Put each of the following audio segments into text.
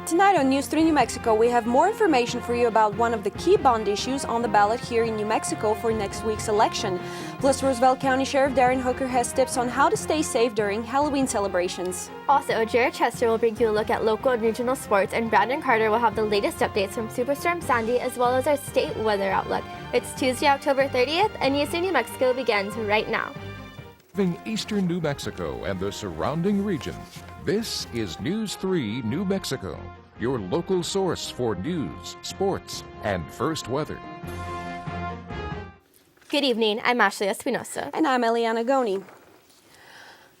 Tonight on News 3 New Mexico, we have more information for you about one of the key bond issues on the ballot here in New Mexico for next week's election. Plus, Roosevelt County Sheriff Darren Hooker has tips on how to stay safe during Halloween celebrations. Also, Jared Chester will bring you a look at local and regional sports, and Brandon Carter will have the latest updates from Superstorm Sandy as well as our state weather outlook. It's Tuesday, October 30th, and News 3 New Mexico begins right now. In eastern New Mexico and the surrounding region, this is News 3 New Mexico, your local source for news, sports, and first weather. Good evening, I'm Ashley Espinosa. And I'm Eliana Goni.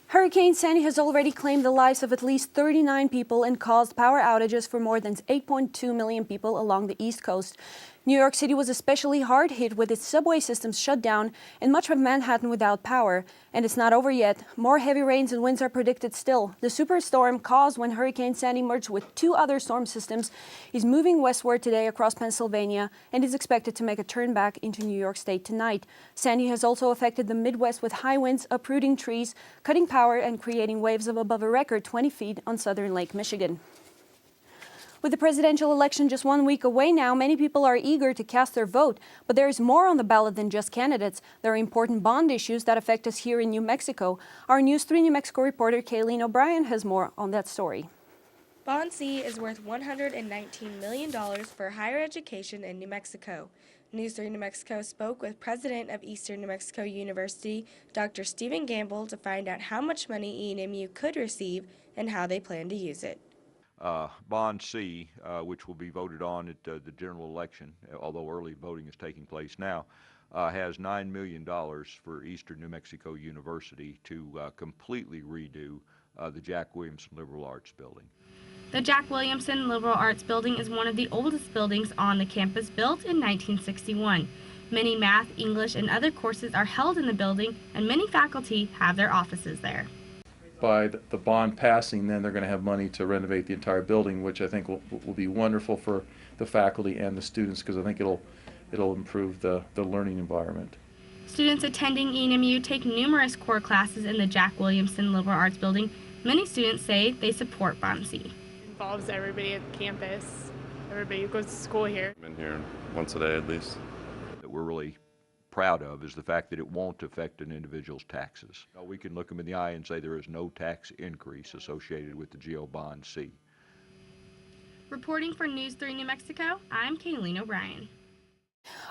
Hurricane Sandy has already claimed the lives of at least 39 people and caused power outages for more than 8.2 million people along the East Coast. New York City was especially hard hit with its subway systems shut down and much of Manhattan without power. And it's not over yet. More heavy rains and winds are predicted still. The superstorm caused when Hurricane Sandy merged with two other storm systems is moving westward today across Pennsylvania and is expected to make a turn back into New York State tonight. Sandy has also affected the Midwest with high winds, uprooting trees, cutting power and creating waves of above a record 20 feet on southern Lake Michigan. With the presidential election just 1 week away now, many people are eager to cast their vote. But there is more on the ballot than just candidates. There are important bond issues that affect us here in New Mexico. Our News 3 New Mexico reporter Kayleen O'Brien has more on that story. Bond C is worth $119 million for higher education in New Mexico. News 3 New Mexico spoke with President of Eastern New Mexico University, Dr. Stephen Gamble, to find out how much money ENMU could receive and how they plan to use it. Bond C, which will be voted on at the general election, although early voting is taking place now, has $9 million for Eastern New Mexico University to completely redo the Jack Williamson Liberal Arts Building. The Jack Williamson Liberal Arts Building is one of the oldest buildings on the campus, built in 1961. Many math, English, and other courses are held in the building, and many faculty have their offices there. By the bond passing, then they're going to have money to renovate the entire building, which I think will be wonderful for the faculty and the students, because I think it'll improve the learning environment. Students attending ENMU take numerous core classes in the Jack Williamson Liberal Arts Building. Many students say they support Bond C. It involves everybody at the campus, everybody who goes to school here. I'm in here once a day at least. That we're really proud of is the fact that it won't affect an individual's taxes. We can look them in the eye and say there is no tax increase associated with the GO Bond C. Reporting for News 3 New Mexico, I'm Kayleen O'Brien.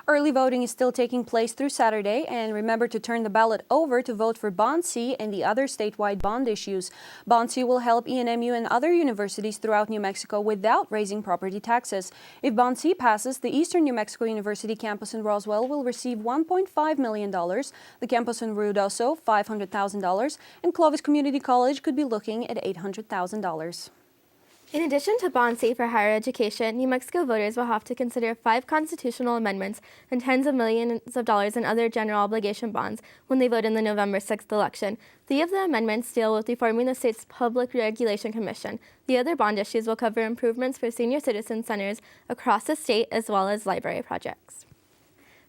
Early voting is still taking place through Saturday, and remember to turn the ballot over to vote for Bond C and the other statewide bond issues. Bond C will help ENMU and other universities throughout New Mexico without raising property taxes. If Bond C passes, the Eastern New Mexico University campus in Roswell will receive $1.5 million, the campus in Ruidoso $500,000, and Clovis Community College could be looking at $800,000. In addition to Bond C for higher education, New Mexico voters will have to consider 5 constitutional amendments and tens of millions of dollars in other general obligation bonds when they vote in the November 6th election. 3 of the amendments deal with reforming the state's Public Regulation Commission. The other bond issues will cover improvements for senior citizen centers across the state as well as library projects.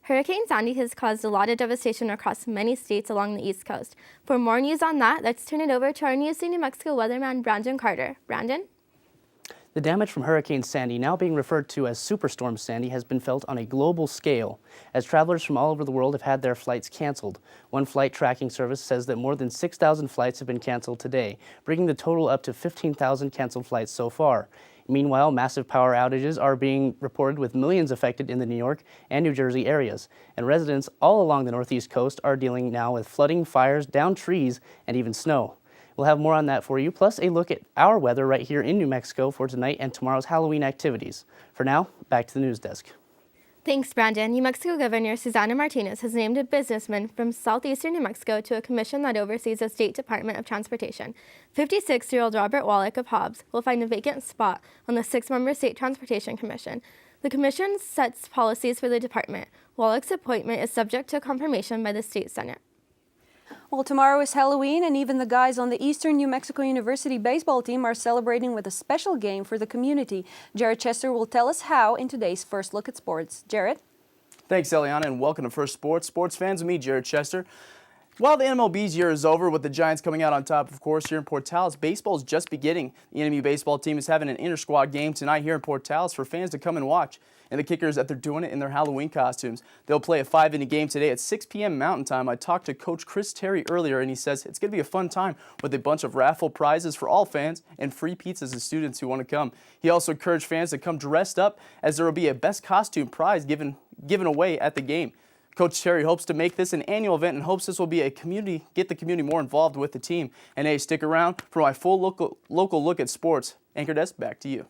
Hurricane Sandy has caused a lot of devastation across many states along the East Coast. For more news on that, let's turn it over to our News 3 New Mexico weatherman, Brandon Carter. Brandon? The damage from Hurricane Sandy, now being referred to as Superstorm Sandy, has been felt on a global scale, as travelers from all over the world have had their flights canceled. One flight tracking service says that more than 6,000 flights have been canceled today, bringing the total up to 15,000 canceled flights so far. Meanwhile, massive power outages are being reported, with millions affected in the New York and New Jersey areas. And residents all along the Northeast coast are dealing now with flooding, fires, downed trees, and even snow. We'll have more on that for you, plus a look at our weather right here in New Mexico for tonight and tomorrow's Halloween activities. For now, back to the news desk. Thanks, Brandon. New Mexico Governor Susana Martinez has named a businessman from southeastern New Mexico to a commission that oversees the State Department of Transportation. 56-year-old Robert Wallach of Hobbs will find a vacant spot on the 6-member State Transportation Commission. The commission sets policies for the department. Wallach's appointment is subject to confirmation by the State Senate. Well, tomorrow is Halloween, and even the guys on the Eastern New Mexico University baseball team are celebrating with a special game for the community. Jared Chester will tell us how in today's First Look at Sports. Jared? Thanks, Eliana, and welcome to First Sports. Sports fans, with me, Jared Chester. While the MLB's year is over with the Giants coming out on top, of course, here in Portales, baseball is just beginning. The NMU baseball team is having an inter-squad game tonight here in Portales for fans to come and watch. And the kicker is that they're doing it in their Halloween costumes. They'll play a 5-inning game today at 6 p.m. Mountain Time. I talked to Coach Chris Terry earlier, and he says it's going to be a fun time with a bunch of raffle prizes for all fans and free pizzas to students who want to come. He also encouraged fans to come dressed up, as there will be a best costume prize given away at the game. Coach Terry hopes to make this an annual event and hopes this will be get the community more involved with the team. And hey, stick around for my full local look at sports. Anchor Desk, back to you.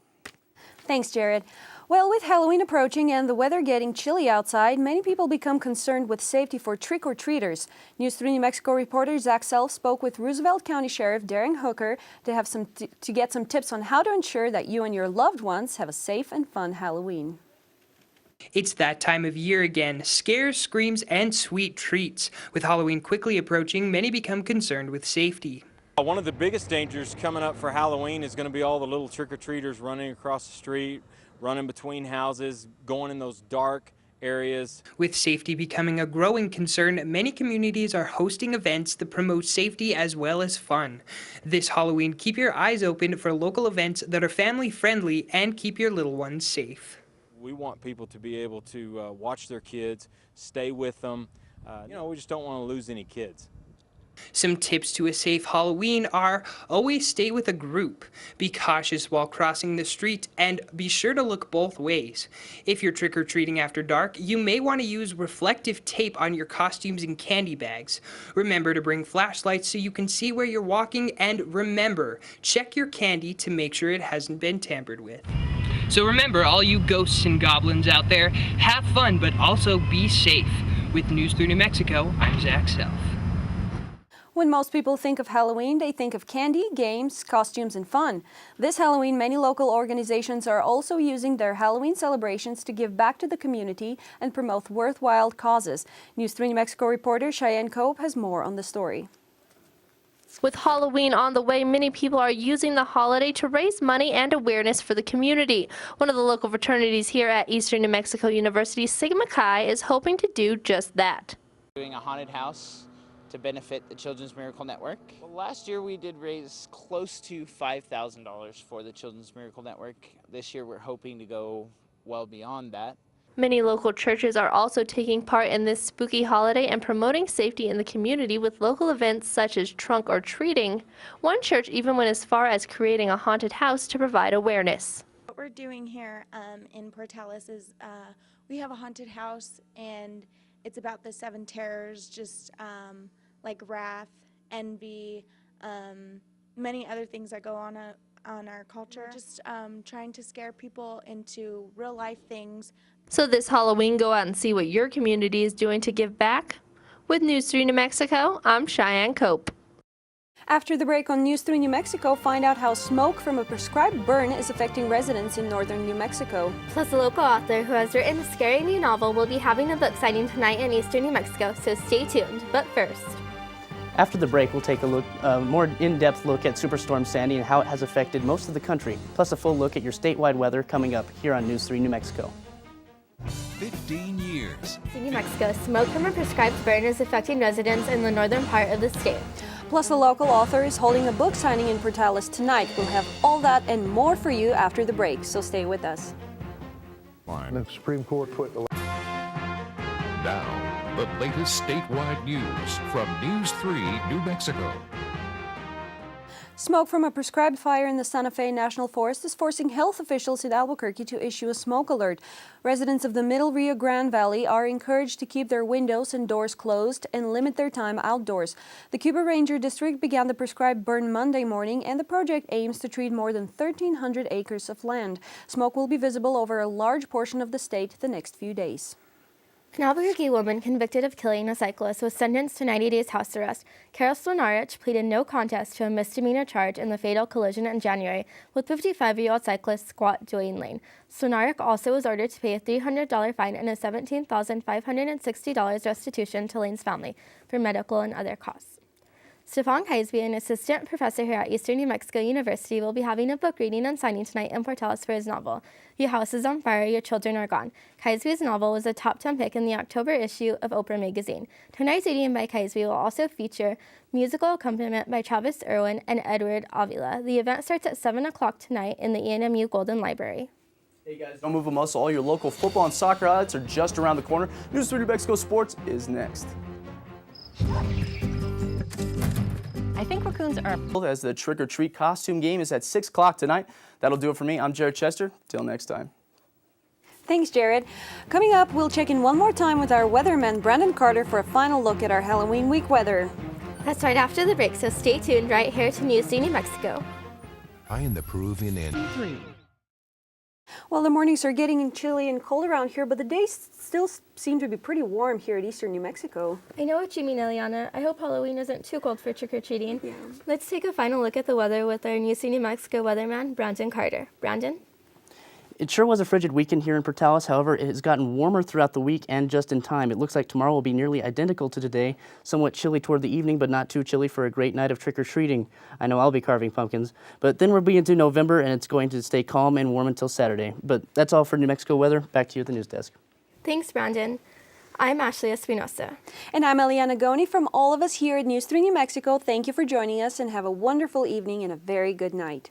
Thanks, Jared. Well, with Halloween approaching and the weather getting chilly outside, many people become concerned with safety for trick-or-treaters. News 3 New Mexico reporter Zach Self spoke with Roosevelt County Sheriff Darren Hooker to get some tips on how to ensure that you and your loved ones have a safe and fun Halloween. It's that time of year again. Scares, screams, and sweet treats. With Halloween quickly approaching, many become concerned with safety. One of the biggest dangers coming up for Halloween is going to be all the little trick-or-treaters running across the street, running between houses, going in those dark areas. With safety becoming a growing concern, many communities are hosting events that promote safety as well as fun. This Halloween, keep your eyes open for local events that are family-friendly and keep your little ones safe. We want people to be able to watch their kids, stay with them. We just don't want to lose any kids. Some tips to a safe Halloween are always stay with a group, be cautious while crossing the street, and be sure to look both ways. If you're trick-or-treating after dark, you may want to use reflective tape on your costumes and candy bags. Remember to bring flashlights so you can see where you're walking, and remember, check your candy to make sure it hasn't been tampered with. So remember, all you ghosts and goblins out there, have fun, but also be safe. With News 3 New Mexico, I'm Zach Self. When most people think of Halloween, they think of candy, games, costumes, and fun. This Halloween, many local organizations are also using their Halloween celebrations to give back to the community and promote worthwhile causes. News 3 New Mexico reporter Cheyenne Cope has more on the story. With Halloween on the way, many people are using the holiday to raise money and awareness for the community. One of the local fraternities here at Eastern New Mexico University, Sigma Chi, is hoping to do just that. Doing a haunted house to benefit the Children's Miracle Network. Well, last year we did raise close to $5,000 for the Children's Miracle Network. This year we're hoping to go well beyond that. Many local churches are also taking part in this spooky holiday and promoting safety in the community with local events such as trunk or treating. One church even went as far as creating a haunted house to provide awareness. What we're doing here in Portales is we have a haunted house, and it's about the 7 terrors, just like wrath, envy, many other things that go on our culture. Just trying to scare people into real life things. So this Halloween, go out and see what your community is doing to give back. With News 3 New Mexico, I'm Cheyenne Cope. After the break on News 3 New Mexico, find out how smoke from a prescribed burn is affecting residents in northern New Mexico. Plus, a local author who has written a scary new novel will be having a book signing tonight in Eastern New Mexico, so stay tuned. But first, After the break, we'll take a more in-depth look at Superstorm Sandy and how it has affected most of the country, plus a full look at your statewide weather coming up here on News 3 New Mexico. 15 years. in New Mexico, smoke from a prescribed burn is affecting residents in the northern part of the state. Plus, the local author is holding a book signing in Portales tonight. We'll have all that and more for you after the break, so stay with us. The Supreme Court put the... Now, the latest statewide news from News 3 New Mexico. Smoke from a prescribed fire in the Santa Fe National Forest is forcing health officials in Albuquerque to issue a smoke alert. Residents of the Middle Rio Grande Valley are encouraged to keep their windows and doors closed and limit their time outdoors. The Cuba Ranger District began the prescribed burn Monday morning, and the project aims to treat more than 1,300 acres of land. Smoke will be visible over a large portion of the state the next few days. An Albuquerque woman convicted of killing a cyclist was sentenced to 90 days house arrest. Carol Slonarich pleaded no contest to a misdemeanor charge in the fatal collision in January with 55-year-old cyclist Squat Joyne Lane. Slonarich also was ordered to pay a $300 fine and a $17,560 restitution to Lane's family for medical and other costs. Stefan Kaisby, an assistant professor here at Eastern New Mexico University, will be having a book reading and signing tonight in Portales for his novel, Your House is on Fire, Your Children Are Gone. Kaisby's novel was a top 10 pick in the October issue of Oprah magazine. Tonight's reading by Kaisby will also feature musical accompaniment by Travis Irwin and Edward Avila. The event starts at 7 o'clock tonight in the ENMU Golden Library. Hey guys, don't move a muscle. All your local football and soccer highlights are just around the corner. News 3 New Mexico Sports is next. I think raccoons are... As the trick-or-treat costume game is at 6 o'clock tonight. That'll do it for me. I'm Jared Chester. Till next time. Thanks, Jared. Coming up, we'll check in one more time with our weatherman, Brandon Carter, for a final look at our Halloween week weather. That's right after the break, so stay tuned right here to News 3 New Mexico. I am the Peruvian Indian. Well, the mornings are getting chilly and cold around here, but the days still seem to be pretty warm here at Eastern New Mexico. I know what you mean, Eliana. I hope Halloween isn't too cold for trick-or-treating. Yeah. Let's take a final look at the weather with our News 3 New Mexico weatherman, Brandon Carter. Brandon? It sure was a frigid weekend here in Portales. However, it has gotten warmer throughout the week and just in time. It looks like tomorrow will be nearly identical to today, somewhat chilly toward the evening, but not too chilly for a great night of trick-or-treating. I know I'll be carving pumpkins. But then we'll be into November, and it's going to stay calm and warm until Saturday. But that's all for New Mexico weather. Back to you at the news desk. Thanks, Brandon. I'm Ashley Espinosa. And I'm Eliana Goni. From all of us here at News 3 New Mexico, thank you for joining us and have a wonderful evening and a very good night.